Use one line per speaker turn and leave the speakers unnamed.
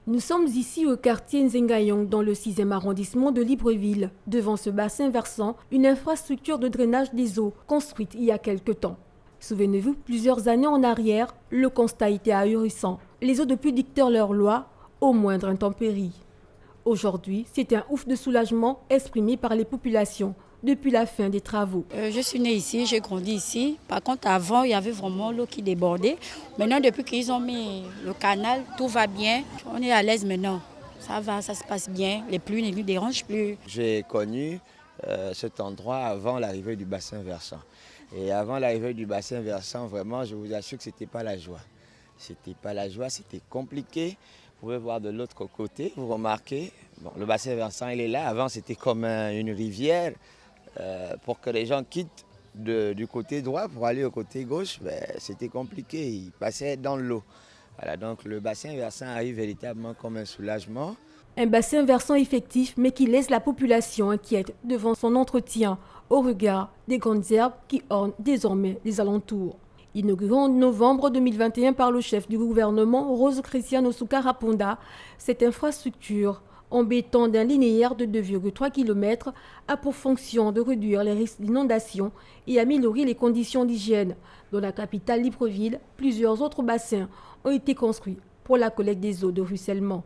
Nous sommes ici au quartier Nzengayong, dans le 6e arrondissement de Libreville. Devant ce bassin versant, une infrastructure de drainage des eaux construite il y a quelque temps. Souvenez-vous, plusieurs années en arrière, le constat était ahurissant. Les eaux de pluie dictèrent leur loi au moindre intempérie. Aujourd'hui, c'est un ouf de soulagement exprimé par les populations depuis la fin des travaux.
Je suis née ici, j'ai grandi ici. Par contre, avant, il y avait vraiment l'eau qui débordait. Maintenant, depuis qu'ils ont mis le canal, tout va bien. On est à l'aise maintenant. Ça va, ça se passe bien. Les pluies ne nous dérangent plus.
J'ai connu cet endroit avant l'arrivée du bassin versant. Et avant l'arrivée du bassin versant, vraiment, je vous assure que ce n'était pas la joie. C'était pas la joie, c'était compliqué. Vous pouvez voir de l'autre côté, vous remarquez, bon, le bassin versant, il est là. Avant, c'était comme une rivière. Pour que les gens quittent du côté droit pour aller au côté gauche, c'était compliqué, ils passaient dans l'eau. Voilà, donc le bassin versant arrive véritablement comme un soulagement.
Un bassin versant effectif, mais qui laisse la population inquiète devant son entretien, au regard des grandes herbes qui ornent désormais les alentours. Inauguré en novembre 2021 par le chef du gouvernement, Rose Christiane Osuka-Raponda, cette infrastructure en béton d'un linéaire de 2,3 km a pour fonction de réduire les risques d'inondation et améliorer les conditions d'hygiène. Dans la capitale Libreville, plusieurs autres bassins ont été construits pour la collecte des eaux de ruissellement.